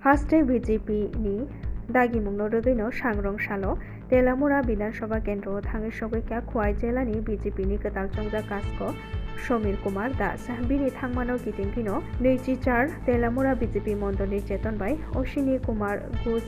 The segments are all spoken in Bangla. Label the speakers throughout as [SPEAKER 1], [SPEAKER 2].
[SPEAKER 1] Haste BJP ni dagi mungno rogino sangrong salo Telamura Bidansabha Kendro thangi sogika Khwai Jelani BJP ni ketal chongja kasko Somir Kumar Das bini thangmano gitingkino 24 Telamura BJP Mondolni Cheton bai Oshini Kumar Gus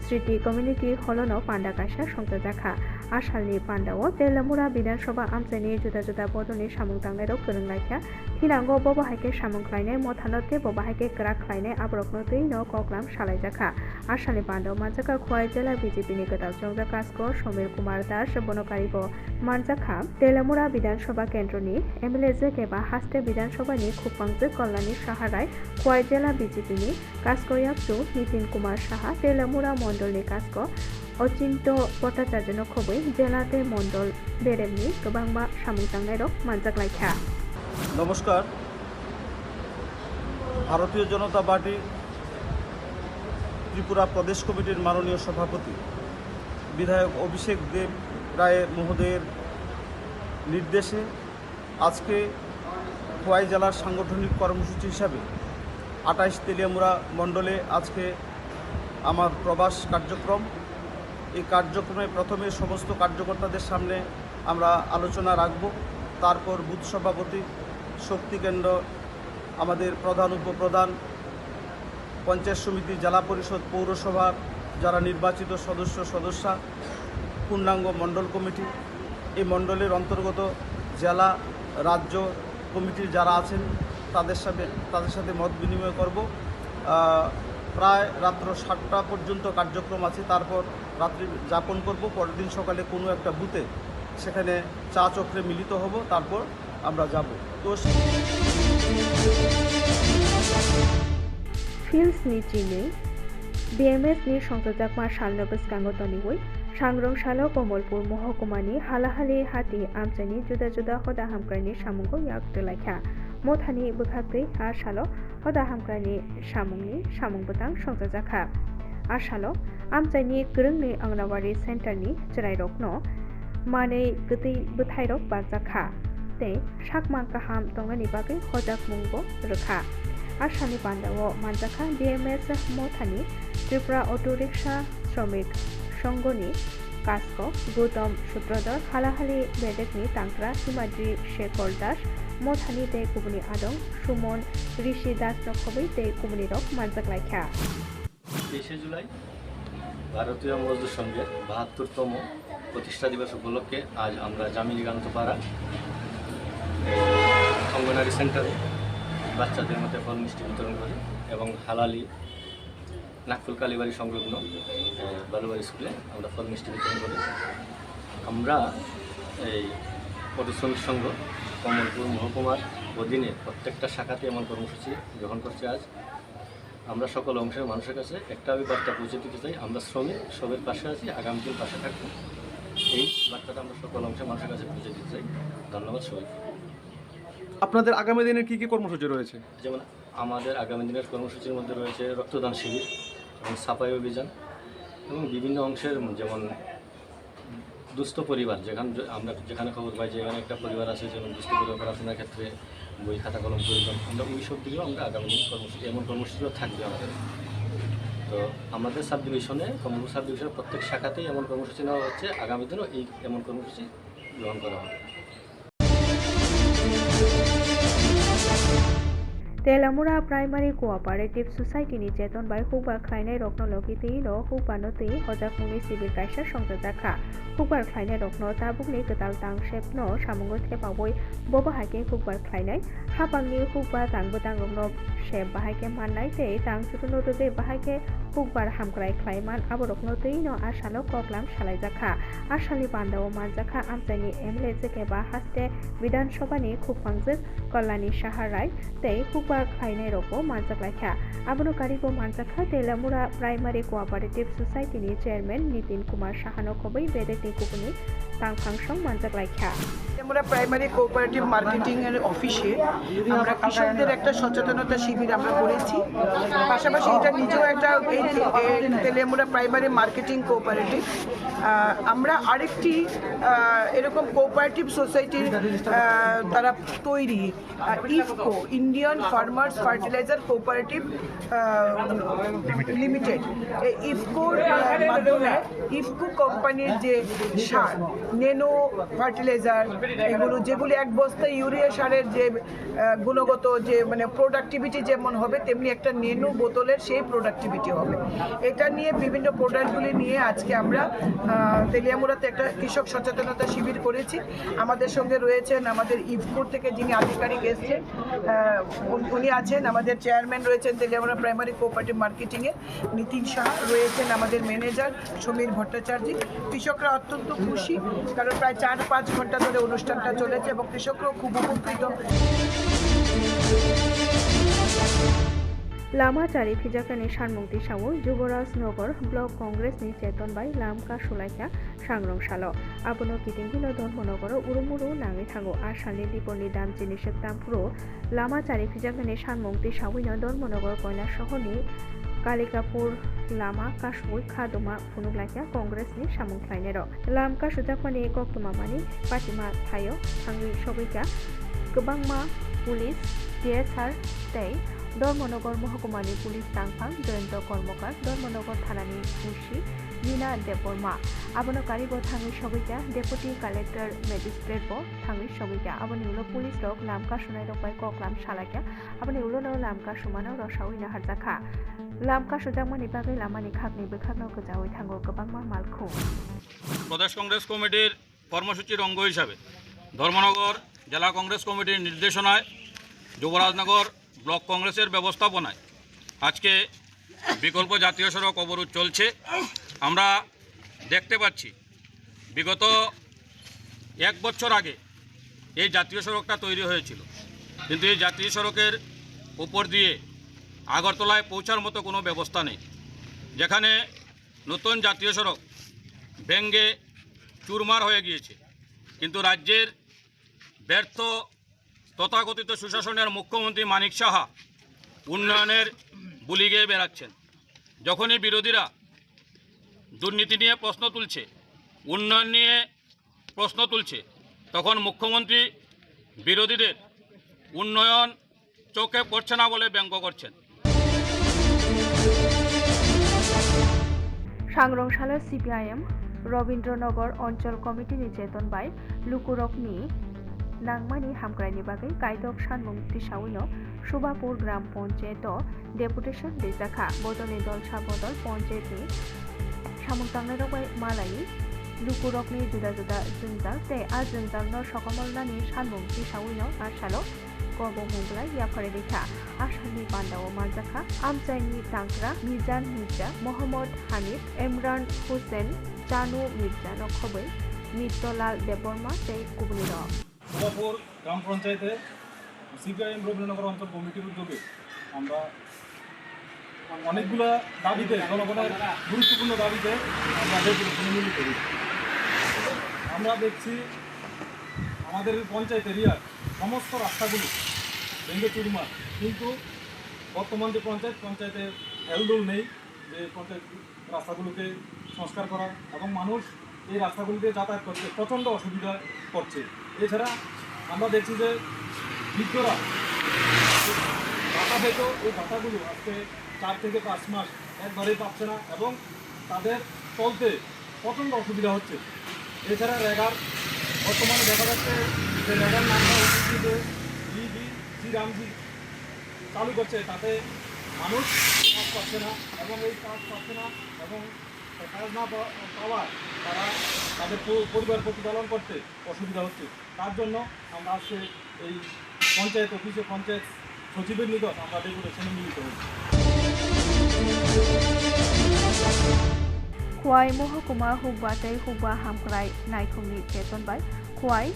[SPEAKER 1] Sriti Community Holono Panda Kaisa Songja Jakha Ashalni Pandao Telamura Bidansabha Amchani juda juda bodoni samung tangnai korong laikha Thirango bobo haike samung khlainai mothanote bobo haike krak khlainai abrokno no koklam salai jakha Ashalni Pandao manjaka Khwai Jela BJP ni ketal chongja kasko Somir Kumar Das bonokaribo manjaka Telamura Bidansabha Kendro ni MLA Keba Haste Bidansabha ni Khupangje Kollani Saharai Khwai Jela BJP ni kasko yapsu Nitin Kumar Saha Telamura Mondol ni kasko Ochinto Bhattacharya no khoboi Jelate Mondol Beremni gobangba samung tangnai rok manjak laikha
[SPEAKER 2] নমস্কার ভারতীয় জনতা পার্টি ত্রিপুরা প্রদেশ কমিটির মাননীয় সভাপতি বিধায়ক অভিষেক দেব রায় মহোদয়ের নির্দেশে আজকে খোয়াই জেলার সাংগঠনিক কর্মসূচি হিসাবে ২৮ তেলিয়ামুড়া মণ্ডলে আজকে আমার প্রবাস কার্যক্রম এই কার্যক্রমে প্রথমে সমস্ত কার্যকর্তাদের সামনে আমরা আলোচনা রাখব তারপর বুথ সভাপতি শক্তি কেন্দ্র আমাদের প্রধান উপপ্রধান পঞ্চায়েত সমিতি জেলা পরিষদ পৌরসভার যারা নির্বাচিত সদস্যা পূর্ণাঙ্গ মণ্ডল কমিটি এই মণ্ডলের অন্তর্গত জেলা রাজ্য কমিটির যারা আছেন তাদের সাথে মত বিনিময় করব প্রায় রাত্র ৭টা পর্যন্ত কার্যক্রম আছে তারপর রাত্রি যাপন করব পরের দিন সকালে কোনো একটা বুথে সেখানে চা চক্রে মিলিত হব তারপর আমরা যাব তো
[SPEAKER 1] Fields ni chini BMS ni সংযোজক মা সালনবস গাঙ্গতনিবই সাংরং সালো কমলপুর মহকুমানি হালাহালি হাতি আমচানি জুদা জুদা হদা হামক্রানি সামুঙ্গো ইয়াকতে লাইখা মথানি বুখাক্রি আর সালো হদা হামক্রানি সামুংনি সামুংবতাং সংযোজাখা আর সালো আমচানি গরংনি अंगनवाड़ी सेन्टारनि चराइरकनो मानै गतै बथाइरक बाजाखा ते साकमा काहाम तंगनि बागै हजाक मुंगो रोखा आसानि पान्डाओ मानजाखा BMS मथानि त्रिपुरा अटो रिक्शा श्रमिक संघनि कास्को गौतम सूत्रधर हालाहाली बेडेकनि तांक्रा हिमाद्रि शेखर दास मथानि ते कुबुनि आदं सुमन ऋषि दास नखबै ते कुबुनि रक मानजाक लाइखा
[SPEAKER 3] ২৩ জুলাই ভারতীয় মজদুর সংঘের ৭২তম প্রতিষ্ঠা দিবস উপলক্ষে আজ আমরা জামিনীকান্তপাড়া অঙ্গনারী সেন্টারে বাচ্চাদের মধ্যে ফল মিষ্টি বিতরণ করি এবং হালালি নাকফুল কালীবাড়ি সংলগ্ন বালুবাড়ি স্কুলে আমরা ফল মিষ্টি বিতরণ করি আমরা এই পরিশ্রমিক সংঘ কমলপুর মহকুমার অধীনে প্রত্যেকটা শাখাতে এমন কর্মসূচি গ্রহণ করছে আজ আমরা সকল অংশের মানুষের কাছে একটা বার্তা পৌঁছে দিতে চাই আমরা শ্রমিক সবের পাশে আছি আগামী দিন পাশে থাকবো এই বার্তাটা আমরা সকল অংশের মানুষের কাছে পৌঁছে দিতে চাই ধন্যবাদ সবাইকে
[SPEAKER 4] আপনাদের আগামী দিনের কী কী কর্মসূচি রয়েছে
[SPEAKER 3] যেমন আমাদের আগামী দিনের কর্মসূচির মধ্যে রয়েছে রক্তদান শিবির এবং সাফাই অভিযান এবং বিভিন্ন অংশের যেমন দুস্থ পরিবার আমরা যেখানে খবর পাই যে এখানে একটা পরিবার আছে যেমন দুস্থ পরিবার পড়াশোনার ক্ষেত্রে বই খাতা কলম প্রয়োজন আমরা ওই সব দিকেও আমরা আগামী দিন কর্মসূচি এমন কর্মসূচিও থাকবে আমাদের তো আমাদের সাব ডিভিশনে কমলপুর সাব ডিভিশনের প্রত্যেক শাখাতেই এমন কর্মসূচি নেওয়া হচ্ছে আগামী দিনও এই এমন কর্মসূচি গ্রহণ করা হবে
[SPEAKER 1] Telamura Primary Cooperative Society ni Cheton bai hukbar khlainai rokno logitei no hukbano tei hojak mungni sibir kaisa songjajakha hukbar khlainai rokno tabukni ketal tangshepno samungo thepaboi bobo haike hukbar khlainai hapangni hukbar tangbotang rokno se bahaike mannai tei tangchutuno rode bahaike hukbar hamkrai khlaiman aborokno tei no asalo koklam salaijakha asali bandao manjakha amchani MLA keba haste Bidan Sabha ni khupangjuk Kollani Saharai tei hukbar খাইনাই রকো মানজাক লাইখা আবনকারিবো মানজাখা Teliamura primary cooperative society ni chairman Nitin Kumar সাহানো খবৈ বেদেকনি কুকুনি তাংখাংসং মানজাক লাইখা
[SPEAKER 5] আমরা প্রাইমারি কোঅপারেটিভ মার্কেটিং এর অফিসে আমরা কৃষকদের একটা সচেতনতা শিবির আমরা করেছি। পাশাপাশি এটা নিজেও একটা এই তেলিয়ামুড়া প্রাইমারি মার্কেটিং কোঅপারেটিভ আমরা আরেকটি এরকম কোঅপারেটিভ সোসাইটির তারা তৈরি IFFCO Indian farmers fertiliser cooperative limited. এই ইফকোর মাধ্যমে ইফকো কোম্পানির যে সার নেনো ফার্টিলাইজার এগুলো যেগুলি এক বস্তা ইউরিয়া সারের যে গুণগত যে মানে প্রোডাক্টিভিটি যেমন হবে তেমনি একটা নেনো বোতলের সেই প্রোডাক্টিভিটি হবে। এটা নিয়ে বিভিন্ন প্রোডাক্টগুলি নিয়ে আজকে আমরা তেলিয়ামুড়াতে একটা কৃষক সচেতনতা শিবির করেছি। আমাদের সঙ্গে রয়েছেন আমাদের ইফকোর থেকে যিনি আধিকারিক এসছেন উনি আছেন, আমাদের চেয়ারম্যান রয়েছেন তেলিয়ামুড়া প্রাইমারি কোঅপারেটিভ মার্কেটিংয়ে নিতিন শাহ, রয়েছেন আমাদের ম্যানেজার সমীর ভট্টাচার্য। কৃষকরা অত্যন্ত খুশি, কারণ প্রায় 4-5 ঘন্টা ধরে অনুষ্ঠানটা চলেছে এবং কৃষকরাও খুব উপকৃত।
[SPEAKER 1] लामाचारी फिजाकानि सानमुंथि सावो युवराजनगर ब्लक कंग्रेसनि चेतनबाई लामका सुलाइका सांग्रं सालो आबोनो कितिंगिनो धर्मनगर उरुमुरु नाङै थांगो आसामनि दिपरनि दामजिनि सेप्तामपुरो लामाचारी फिजाकानि सानमुंथि सावैनो धर्मनगर कयला सहरनि कालिकापुर लामा कासुइ खादमा फुनुग्लाइका कंग्रेसनि सामुंख्लायनेर लामका सुजाकमानि कक्तमामानि पाटिमा थायो थांगै सबैका गोबांमा पुलिस डिएसआर तै धर्मनगर महकुमानि पुलिस तांफां जयন্ত কর্মকার धर्मनगर थानानि पुसि मीना देबबर्मा आबोनो कारिगो थाङै सबैका डेपुटी कालेक्टर मेजिस्ट्रेट बो थाङै सबैका आबोनि उलो पुलिस रक लामका सुनाय रकबाय कक्लाम सालायका आबोनि उलो नो लामका सुमानो रसावैनो हारजाखा लामका सुजाकमानि बागै लामानि खागनि बोखागनो गोजावै थांगो गोबांमा मालखौ
[SPEAKER 6] प्रदेश कांग्रेस कमिटिर কর্মসূচির অঙ্গ হিসাবে ধর্মনগর জেলা কংগ্রেস কমিটির নির্দেশনায় যুবরাজনগর ব্লক কংগ্রেসের ব্যবস্থাপনায় আজকে বিকল্প জাতীয় সড়ক অবরোধ চলছে। আমরা দেখতে পাচ্ছি বিগত 1 বছর আগে এই জাতীয় সড়কটা তৈরি হয়েছিল, কিন্তু এই জাতীয় সড়কের উপর দিয়ে আগরতলায় পৌঁছার মতো কোনো ব্যবস্থা নেই। যেখানে নতুন জাতীয় সড়ক ভেঙে চুরমার হয়ে গিয়েছে, কিন্তু রাজ্যের ব্যর্থ তথাকথিত সুশাসনের মুখ্যমন্ত্রী মানিক সাহা উন্নয়নের বুলি গেয়ে বেড়াচ্ছেন। যখনই বিরোধীরা দুর্নীতি নিয়ে প্রশ্ন তুলছে, উন্নয়ন নিয়ে প্রশ্ন তুলছে, তখন মুখ্যমন্ত্রী বিরোধীদের উন্নয়ন চোখে পড়ছে না বলে ব্যঙ্গ করছেন।
[SPEAKER 1] सांग्रंशाला CPIM रवीन्द्रनगर अंचल कमिटिनि चेतनबाई लुकुरकनि नांगमानि हामग्रायनि बागै कायदक सानमुंथि सावैनो सुबापुर ग्राम पंचायत डेपुटेशन दैजाखा बदलनि दल साबदल पंचायतनि सामुंतांनाय रबाय मालायनि लुकुरकनि जुदा जुदा जोंजाल ते आ जोंजालनो सकमलनानि सानमुंथि सावैनो आसालो गबमुंगलाय याफारे देखा आसामनि बान्दाव मानजाखा आमचाइनि तांग्रा मिजान मिर्जा मोहम्मद हानिफ इमरान हुसैन जानू मिर्जा नखबै मित्रलाल देबबर्मा ते कुबनिर
[SPEAKER 7] সুবাপুর গ্রাম পঞ্চায়েতে সিপিআইএম রবীন্দ্রনগর অঞ্চল কমিটির উদ্যোগে আমরা অনেকগুলো দাবিতে জনগণের গুরুত্বপূর্ণ দাবিতে আমরা মিলিত করি। আমরা দেখছি আমাদের পঞ্চায়েত এরিয়ার সমস্ত রাস্তাগুলো ভেঙে চুরমার, কিন্তু বর্তমান যে পঞ্চায়েতে হেলদোল নেই যে পঞ্চায়েত রাস্তাগুলোকে সংস্কার করা, এবং মানুষ এই রাস্তাগুলিতে যাতায়াত করতে প্রচণ্ড অসুবিধা করছে। এছাড়া আমরা দেখছি যে বৃদ্ধরা ভাতা পেত, এই ভাতাগুলো আজকে 4 থেকে 5 মাস একবারেই পাচ্ছে না এবং তাদের চলতে প্রচণ্ড অসুবিধা হচ্ছে। এছাড়া রেগার বর্তমানে দেখা যাচ্ছে যে রেগার নামটা যে জি রামজি চালু করছে, তাতে মানুষ কাজ পাচ্ছে না এবং এই কাজ পাচ্ছে না এবং কাজ না পাওয়ায় তারা তাদের পরিবার প্রতিপালন করতে অসুবিধা হচ্ছে। তার জন্য আমরা আজকে এই পঞ্চায়েত অফিসে পঞ্চায়েত সচিবের নিকট আমরা ডেপুটেশনে মিলিত হয়েছি।
[SPEAKER 1] खुवाई महकुमा हुब्बातै हुब्बा हामग्राय नायखुंनि चेतनबाय खुवाई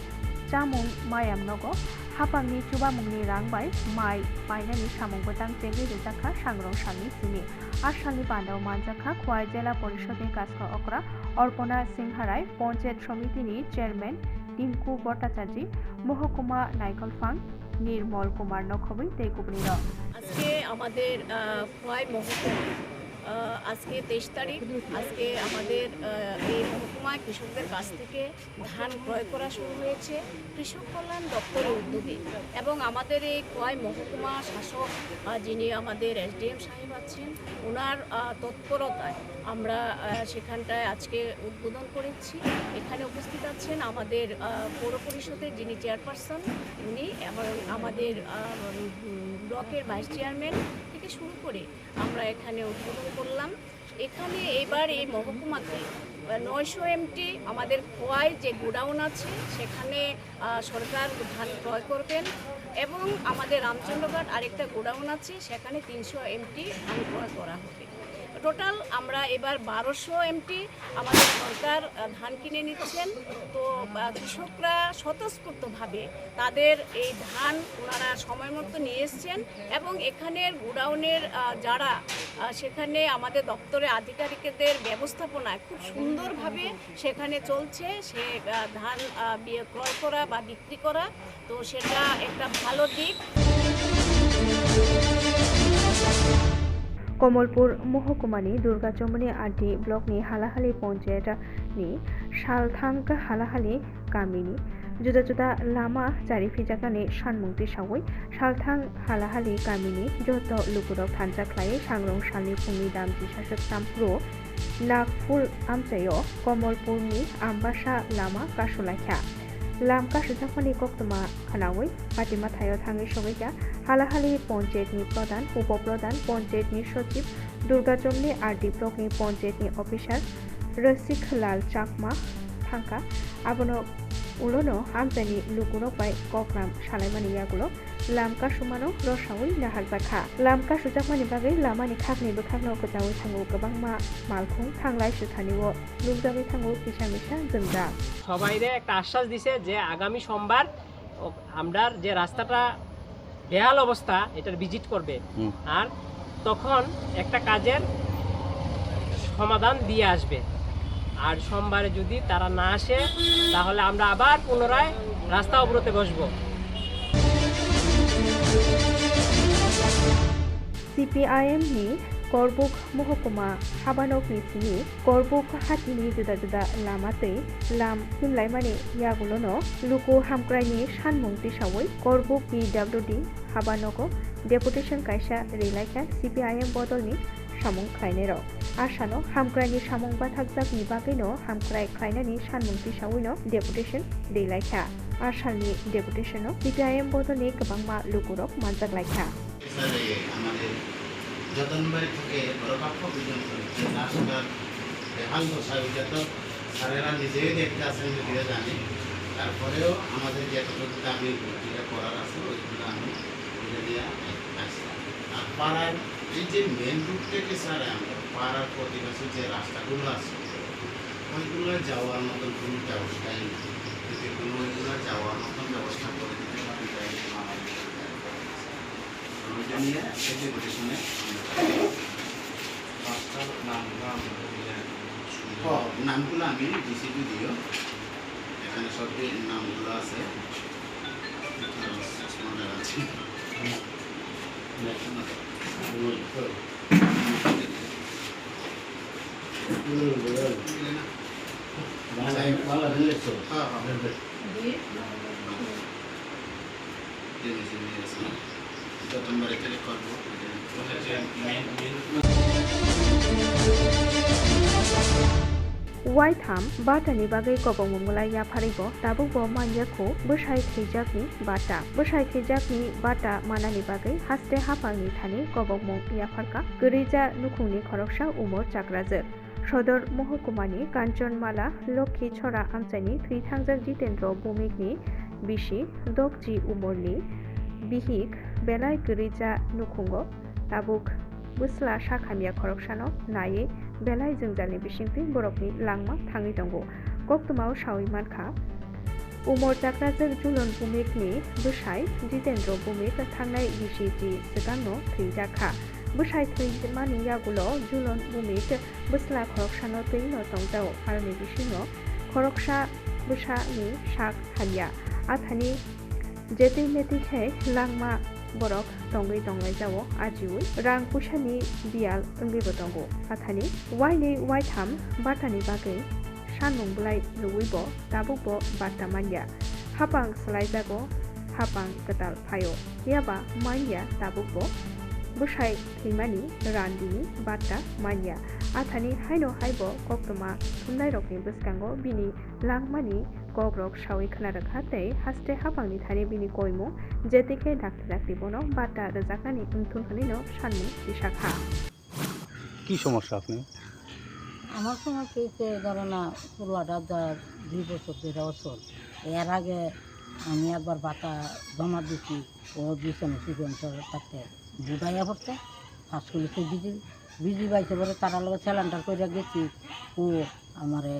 [SPEAKER 1] चामुं मायामनगो हापांनि चुबामुंनि रांबाय माइ बायनानि सामुंबोदां जेंगि रेजाखा सांग्रंशालनि सिनि आसामनि बान्दाव मानजाखा खुवाई जिल्ला परिषदनि कासखा अक्रा अर्पणा सिंहाराय पंचायत समितिनि चेयरमैन টিঙ্কু ভট্টাচার্য মহকুমা নাইকলফাং নির্মল কুমার নখবই তেকুবনির
[SPEAKER 8] আজকে আমাদের খোয়াই মহকুমা আজকে 23 তারিখ আজকে আমাদের এই মহকুমায় কৃষকদের কাছ থেকে ধান ক্রয় করা শুরু হয়েছে কৃষক কল্যাণ দপ্তরের উদ্যোগে এবং আমাদের এই খোয়াই মহকুমা শাসক যিনি আমাদের SDM সাহেব আছেন ওনার তৎপরতায় আমরা সেখানটায় আজকে উদ্বোধন করেছি। এখানে উপস্থিত আছেন আমাদের পৌর পরিষদের যিনি চেয়ারপারসন উনি এবং আমাদের ব্লকের ভাইস চেয়ারম্যান থেকে শুরু করে আমরা এখানে উদ্বোধন করলাম। এখানে এবার এই মহকুমাতে 900 MT আমাদের খোয়াই যে গোডাউন আছে সেখানে সরকার ধান ক্রয় করবেন এবং আমাদের রামচন্দ্রঘাট আরেকটা গোডাউন আছে সেখানে 300 MT ধান ক্রয় করা হবে। টোটাল আমরা এবার 1200 MT আমাদের সরকার ধান কিনে নিচ্ছেন। তো কৃষকরা স্বতঃস্ফূর্তভাবে তাদের এই ধান ওনারা সময় মতো নিয়ে এসছেন এবং এখানের গোডাউনের যারা সেখানে আমাদের দপ্তরে আধিকারিকদের ব্যবস্থাপনায় খুব সুন্দরভাবে সেখানে চলছে সে ধান ক্রয় করা বা বিক্রি করা। তো সেটা একটা ভালো দিক।
[SPEAKER 1] कमलपुर महकुमानि दुर्गाचौमनि आदि ब्लकनि हालाहाली पन्चायतनि सालथांग हालाहाली गामिनि जुदा जुदा लामा जारिफिजागानि सानमुंथि सावै सालथांग हालाहाली गामिनि जत लुकुराव थानजाख्लायै सांग्रं सालनि फुंनि दामजि सासोक सामफ्रु नागफुल आमचायो कमलपुरनि आम्बासा लामा कासुलाख्या लाम कासुजाखनि कक्तमा खानावै पाटिमा थायो थाङै सगैया हालाहाली पन्चायतनि प्रधान उपप्रधान पन्चायतनि सचिव दुर्गाचौमनि आरडी ब्लकनि पन्चायतनि अफिसार रसिक लाल चाकमा थांका आबनो उलोनो आमचानि लुकुनोपाय कक्राम सालायमानि यागुलो लामका सुमानो रसावै नाहारजाखा लामका सुजाकमानि बागै लामानि खागनैबो खागनाव गोजावै थांगौ गोबां मालखुं थांलाय सुथानिव लुकजावै थांगौ फिसा मिसा जोंजा
[SPEAKER 9] সবাইরে একটা আশ্বাস দিছে যে আগামী সোমবার আমরার যে রাস্তাটা বেহাল অবস্থা এটার ভিজিট করবে আর তখন একটা কাজের সমাধান দিয়ে আসবে। আর সোমবারে যদি তারা না আসে তাহলে আমরা আবার পুনরায় রাস্তা অবরোধে বসবো।
[SPEAKER 1] CPIM नि करबुक महकुमा हाबानकनि सिनि करबुक हातिनि जुदा जुदा लामातै लाम हिमलायमानि यागुलोनो लुकु हामक्रायनि सानमुंथि सावै करबुक PWD हाबानक डेपुटेशन कायसा रेलायखा CPIM बदलनि सामुं खायनेर आसानो हामक्रायनि सामुं बाथाकजाकनि बागैनो हामक्राय खायनानि सानमुंथि सावैनो डेपुटेशन रेलायखा आसामनि डेपुटेशनो CPIM बदलनि गोबांमा लुकुरक मानजागलायखा
[SPEAKER 10] আমাদের যতনবাড়ি থেকে বড়বাক্ষ পর্যন্ত যে রাস্তার বেহাল দশা ওইটা তো স্যারেরা নিজেই দেখতে আসেন যদিও জানি তারপরেও আমাদের যতটুকু দামি যেটা করার আছে ওইগুলো আমি ওইটা দিয়ে আসি। আর পাড়ার এই যে মেন রুট থেকে স্যার আমরা পাড়ার প্রতিবেশী যে রাস্তাগুলো আছে ওইগুলো যাওয়ার মতন কোনো ব্যবস্থাই নেই। যদি কোনো ওইগুলো যাওয়ার মতন ব্যবস্থা করে দিতে পারি ওইটা নিয়ে সেটি শুনে নামগুলো আমি ডিসিপি দিও এখানে সব নামগুলো আছে যতনবাড়ি থেকে করবো
[SPEAKER 1] वाइथाम बाटानि बागै गबंगमला याफारिबो दाबुबो मान्याखौ बोसाय थैजाकनि बाटा मानानि बागै हास्ते हाफांनि थानि गबंगम याफारका गोरिजा नुखुंनि खरकसा उमर चाग्राजो सदर महकुमानि काঞ্চনমালা लक्ष्मी छरा आमचानि थैथांजाक जितेन्द्र भौमिकनि बिसि दगजी उमरनि बिहिक बेलाय गोरिजा नुखुंगो दाबुक बुस्ला साखामिया खरकसानो नायै बेलाय जोंजालनि बिसिंथि बरफनि लांमा थाङै दंगौ गक्तमाव सावै मानखा उमर जाग्राजों जुलन भूमिकनि बोसाय जितेन्द्र भौमिक थांनाय बिसिजि सिगांनो थैजाखा बोसाय थैमानि यागुलो जुलन भौमिक बुस्ला खरकसानो दैनो दंजाव आरो बिसिनो खरकसा busa ni sak hanya athani jeti meti khe langma borok tongai tonglai jawo ajiui rang pusani bial onggibo tongo athani waini waitham batani bagai sanung blai luibo tabubo batamanya hapang slaijago hapang ketal phayo yaba manya tabubo busai thimani randini bata manya athani haino haibo koktoma thumnai rokni buskango bini langmani kokrok sawi khana rakhatei haste hapangni thani bini koimu jetike dakte dakti bono bata rajakani unthun hanino sanmu bisakha
[SPEAKER 11] কি সমস্যা আপনি?
[SPEAKER 12] আমার সমস্যা হচ্ছে ধরো না পুরোটা 2 বছর ধরে অচল। এর আগে আমি একবার বাতা জমা দিচ্ছি ও দিয়েছেন সিকোয়েন্সার থাকতে বুঝাইয়া পড়ছে ফার্স্ট করেছে বিজি বাইছে পরে তারা লোক স্যালেন্ডার করে গেছি ও আমারে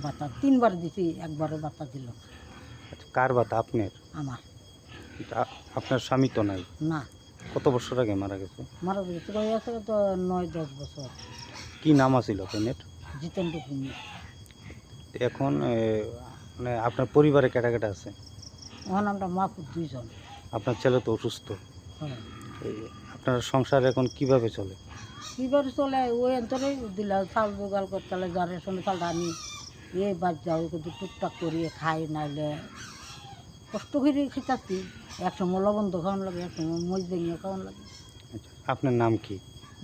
[SPEAKER 12] বাতা 3বার দিছি একবারও বাতা দিল না।
[SPEAKER 11] আচ্ছা, কার বাতা আপনার?
[SPEAKER 12] আমার।
[SPEAKER 11] আপনার স্বামী তো নাই?
[SPEAKER 12] না।
[SPEAKER 11] কত বছর আগে মারা গেছে?
[SPEAKER 12] মারা গেছে হয়েছে তো 9-10 বছর।
[SPEAKER 11] কি নাম আছিল আপনার?
[SPEAKER 12] জিতেন্দ্র ভূমি।
[SPEAKER 11] এখন মানে আপনার পরিবারে কেটা কেটা আছে?
[SPEAKER 12] আমার নামটা মাহফুজ 2 জন।
[SPEAKER 11] আপনার ছেলে তো অসুস্থ।
[SPEAKER 12] হ্যাঁ।
[SPEAKER 11] আপনার সংসার এখন কিভাবে চলে?
[SPEAKER 12] কিভাবে চলে ওই অন্তরে দিলা চাল জোগাড় করতে যার রেশন চালটা আনি এই বাদ যাও কিন্তু টুকটাক করিয়ে খাই নাইলে কষ্ট করে খেতাছি একসময় লবণ তো খাওয়ান লাগে একসময় মরিচ ভেঙে খাওয়ান লাগে।
[SPEAKER 11] আচ্ছা, আপনার নাম কি?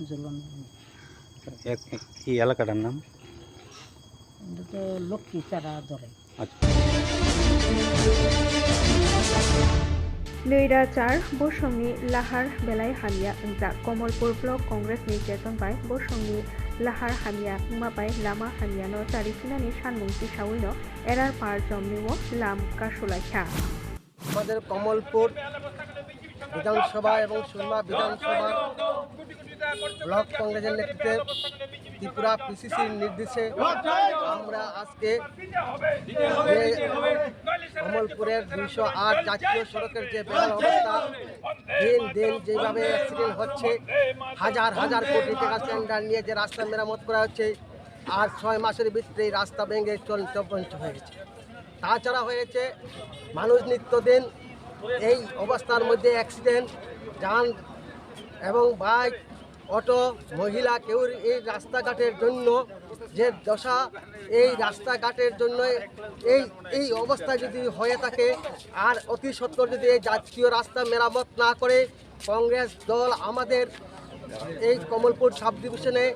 [SPEAKER 12] জ্বলন।
[SPEAKER 11] এই এলাকাটার নাম?
[SPEAKER 12] এটা তো লক্ষ্মী চারা ধরে।
[SPEAKER 1] Neirajar Bosongni Lahar Belai Hamia Unja Komolpur Block Congress ni Cheton Bai Bosongni Lahar Hamia Mabai Lama Hamia no Tarifinani Shanmungti Shawino Erar Par Jomniwo Lam Kasulakha
[SPEAKER 13] আমাদের কমলপুর বিধানসভা এবং সুরমা বিধানসভা ব্লক কংগ্রেসের নেতৃত্বে ত্রিপুরা পিসিসির নির্দেশে আমরা আজকে কমলপুরের 208 জাতীয় সড়কের যে বেহাল অবস্থা দিন দিন যেভাবে অ্যাক্সিডেন্ট হচ্ছে হাজার হাজার কোটি টাকা টেন্ডার নিয়ে যে রাস্তা মেরামত করা হচ্ছে আর 6 মাসের ভিতরে রাস্তা ভেঙে চলন্ত হয়ে গেছে। তাছাড়া হয়েছে মানুষ নিত্যদিন এই অবস্থার মধ্যে অ্যাক্সিডেন্ট যান এবং বাইক অটো মহিলা কেউ এই রাস্তাঘাটের জন্য যে দশা এই রাস্তাঘাটের জন্য এই অবস্থা যদি হয়ে থাকে আর অতি সত্বর যদি এই জাতীয় রাস্তা মেরামত না করে কংগ্রেস দল আমাদের এই কমলপুর সাব ডিভিশনে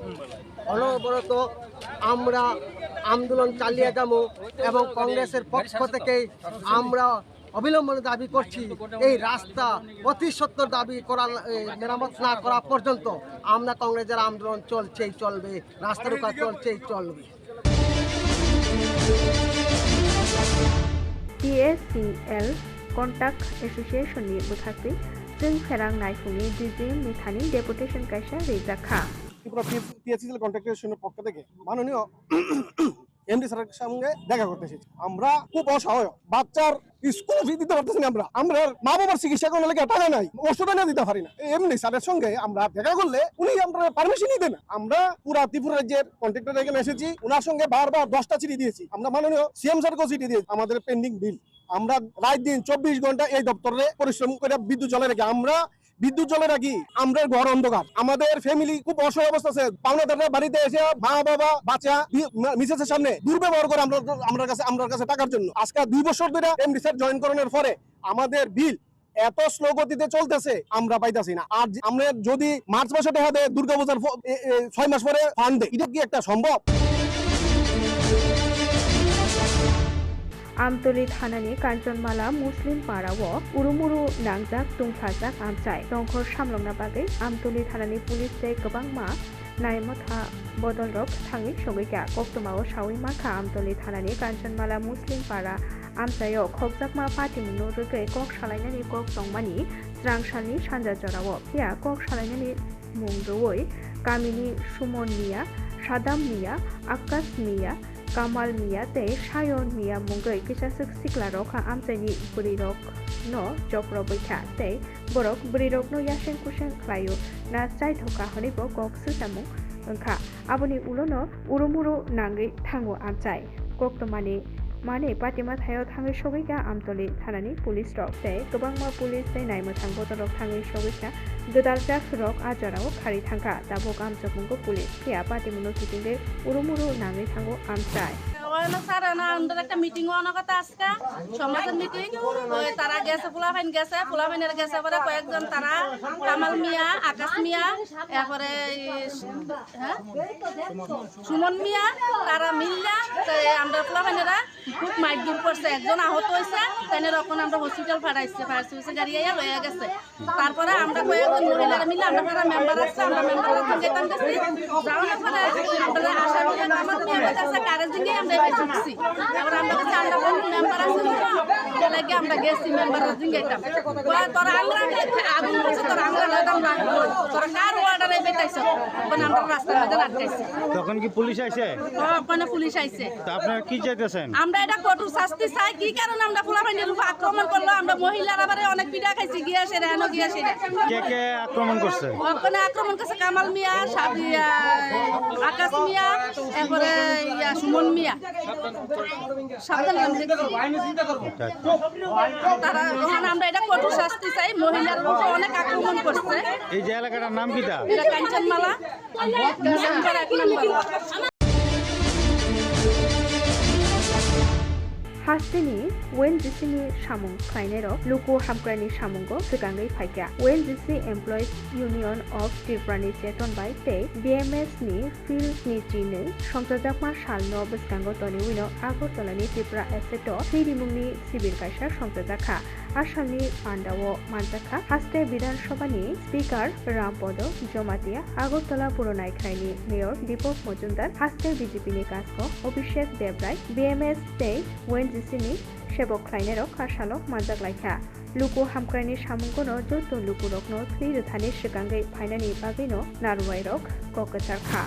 [SPEAKER 13] অনবরত আমরা আন্দোলন চালিয়ে যাব এবং কংগ্রেসের পক্ষ থেকে আমরা অবিলম্বনে দাবি করছি এই রাস্তা অতি সত্বর দাবি করা মেরামত না করা পর্যন্ত আমরা কংগ্রেসের আন্দোলন চলবে রাস্তা রোকা চলবে।
[SPEAKER 1] PACL Contact Association ni Bukhasi Jung Ferang Naifuni Dijim Mithani Deputation Kaisha Rizakha
[SPEAKER 14] PACL Contact Association পক্ষ থেকে মাননীয় এমডি স্যারের সঙ্গে দেখা করতে এসেছি। আমরা খুব অসহায়, বাচ্চার স্কুল ফি দিতে পারতেছি না, আমরা মা বাবার চিকিৎসা করার লাগে টাকা নাই, ওষুধ এনে দিতে পারি না। এমডি স্যারের সঙ্গে আমরা দেখা করলে উনি আমরা পারমিশনই দেন। আমরা পুরা ত্রিপুরা রাজ্যের কন্ট্রাক্টর এখানে এসেছি, ওনার সঙ্গে বারবার 10টা চিঠি দিয়েছি। আমরা মাননীয় সিএম স্যারকেও চিঠি দিয়েছি আমাদের পেন্ডিং বিল। আমরা রাত দিন 24 ঘন্টা এই দপ্তরে পরিশ্রম করে বিদ্যুৎ জ্বলে রাখি। আমরা বিদ্যুৎ জ্বলে রাখি, আমরা ঘর অন্ধকার, আমাদের ফ্যামিলি খুব অসহায় অবস্থা আছে। পাওনাদাররা বাড়িতে এসে মা বাবা বাচ্চা মিসেসের সামনে দুর্ব্যবহার করে আমরা কাছে টাকার জন্য। আজকে 2 বছর ধরে এমডি স্যার জয়েন করানোর পরে আমাদের বিল এত স্লো গতিতে চলতেছে আমরা পাইতাছি না। আর আমরা যদি মার্চ মাসে টাকা দেয়, দুর্গাপূজার 6 মাস পরে ফান্ড দেয়, এটা কি একটা সম্ভব?
[SPEAKER 1] Amtoli Thanani Kanchanmala Muslim Parawo Urumuru Nangjak Tungthajak Amchai Dongkhor Samlongna Bagai Amtoli Thanani Police Tei Gobangma Naimotha Bodolrok Thangi Sogika Koktomao Sawi Makha Amtoli Thanani Kanchanmala Muslim Para Amchayo Khokjakma Party Mungno Rugai Kok Salainani Kok Tongmani Srangsalni Sanja Jorawo Pia Kok Salainani Mungroi Kamini Sumon Mia Sadam Mia Akas Mia Kamal Mia te Shayon Mia Mungai Kisasuk Sikla Roka Amtani Burirok no Jokro Bika te Borok Burirok no Yashen Kushen Klayo na Side Hoka Honibo Kok Susamu Unka Aboni Ulono Urumuru Nangi Tango Amchai Koktomani माने पाटिमा थायाव थाङै सगैका आमतली थानानि पुलिस रक तै गोबांमा पुलिस तै नायमोथां बदलक थाङै सगैका गोदालजा रक आजाराव खारि थांखा दाबक आमजकमुंगो पुलिस फिया पाटिमुनो किटिंगे उरुमुरु नाङै थांगो आमचाय
[SPEAKER 15] স্যার আমাদের একটা মিটিং হওয়ার কথা আজকে সমাজের মিটিং ওই তারা গেছে পোলাফাইনের গেছে পরে কয়েকজন তারা কামাল মিয়া আকাশ মিয়া এরপরে সুমন মিয়া তারা মিললা আমরা পোলাফাইনেরা খুব মাইদুর করছে একজন আহত হয়েছে তাই তখন আমরা হসপিটাল পাঠাইছে ফায়ার সার্ভিসে গাড়ি আইয়া লইয়া গেছে তারপরে আমরা কয়েকজন মহিলারা মিলে আমরা যারা মেম্বার আছে আমরা মেম্বাররা সঙ্গে গেছি যাওয়ার পরে আমরা আশা করি আমাদের কাছে কারেজ দিয়ে আমরা ঢুকছি এবার আমরা কাছে আমরা মেম্বার আছে তো লাগে আমরা গেছি মেম্বাররা জিঙ্গাইতাম তোরা আমরা আগুন করছে তোরা আমরা লইতাম রাখবো তোরা কার অর্ডারে বেটাইছ কোন আমরা রাস্তার মধ্যে আটকাইছি
[SPEAKER 11] তখন কি পুলিশ আইছে?
[SPEAKER 15] ওখানে পুলিশ আইছে।
[SPEAKER 11] তো আপনারা কি চাইতেছেন?
[SPEAKER 15] আমরা এটা কঠোর শাস্তি চাই। কি কারণে আমরা পোলাপাইনের উপর আক্রমণ করলো? আমরা মহিলারা বারে অনেক পিঠা খাইছি গিয়াছে রে এনো গিয়াছে রে।
[SPEAKER 11] কে কে আক্রমণ করছে?
[SPEAKER 15] ওখানে আক্রমণ করছে কামাল মিয়া, সাবিয়া, আকাশ মিয়া, এরপরে সুমন মিয়া। সাবধান নাম দেখছি। তারা ওখানে আমরা এটা কঠোর শাস্তি চাই। মহিলার উপর অনেক আক্রমণ করছে।
[SPEAKER 11] এই যে এলাকাটার নাম কিটা?
[SPEAKER 15] এটা কাঞ্চনমালা 1 নম্বর।
[SPEAKER 1] हास्टेनि ONGC-नि सामुं खायनेरक लुकु हामग्रानि सामुंगो सिगाङै फायगा ONGC एमप्लयिज इउनियन अफ त्रिपुरानि चेतन बाय तै BMS-नि फिल्ड निजिनै संजाजाकमा सालनो बसकांगो तनि उइनो आगरतलानि त्रिपुरा एसेटो थैरिमुंनि सिबिर कायसा संजाजाखा आसामनि पान्डावो मानजाखा हास्टे विधानसभानि स्पिकार रामपद जमातिया आगरतला पुरनायखायनि मेयर दीपक मजुमदार हास्टे BJP-नि काजको अभिषेक देबराय BMS तै ONGC-नि सेबक खायनेरक कासालक मानजाक लायखा लुकु हामग्रानि सामुंगोनो जत लुकुरकनो थ्रि रोथानि सिगाङै फायनानि बागैनो नारुवायरक ककचारखा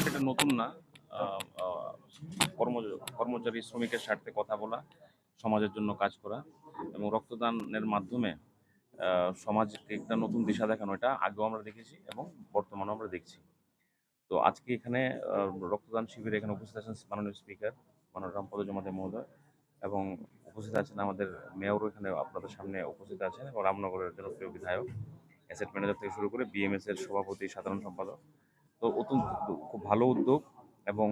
[SPEAKER 16] এটা নতুন না কর্মচারী শ্রমিকের স্বার্থে কথা বলা সমাজের জন্য কাজ করা এবং রক্তদানের মাধ্যমে সমাজকে একটা নতুন দিশা দেখানো এটা আগেও আমরা দেখেছি এবং বর্তমানেও আমরা দেখছি তো আজকে এখানে রক্তদান শিবিরে এখানে উপস্থিত আছেন মাননীয় স্পিকার মাননীয় রামপদ জমাতে মহোদয় এবং উপস্থিত আছেন আমাদের মেয়রও এখানে আপনাদের সামনে উপস্থিত আছেন এবং রামনগরের জনপ্রিয় বিধায়ক অ্যাসেট ম্যানেজার থেকে শুরু করে BMS-এর সভাপতি সাধারণ সম্পাদক তো অত্যন্ত খুব ভালো উদ্যোগ এবং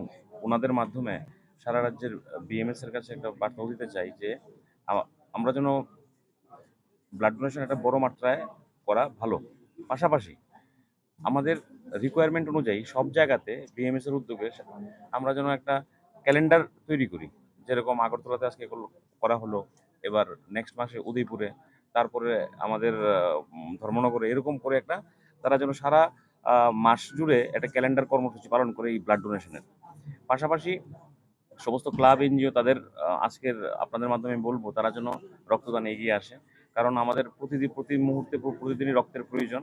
[SPEAKER 16] ওনাদের মাধ্যমে সারা রাজ্যের BMS-এর কাছে একটা বার্তা দিতে চাই যে আমরা যেন ব্লাড ডোনেশন একটা বড় মাত্রায় করা ভালো পাশাপাশি আমাদের রিকোয়ারমেন্ট অনুযায়ী সব জায়গাতে BMS-এর উদ্যোগে আমরা যেন একটা ক্যালেন্ডার তৈরি করি যেরকম আগরতলাতে আজকে করা হলো এবার নেক্সট মাসে উদয়পুরে তারপরে আমাদের ধর্মনগরে এরকম করে একটা তারা যেন সারা মাস জুড়ে একটা ক্যালেন্ডার কর্মসূচি পালন করে এই ব্লাড ডোনেশনের পাশাপাশি সমস্ত ক্লাব এনজিও তাদের আজকের আপনাদের মাধ্যমে বলবো তারা যেন রক্তদানে এগিয়ে আসে কারণ আমাদের প্রতি মুহূর্তে প্রতিদিনই রক্তের প্রয়োজন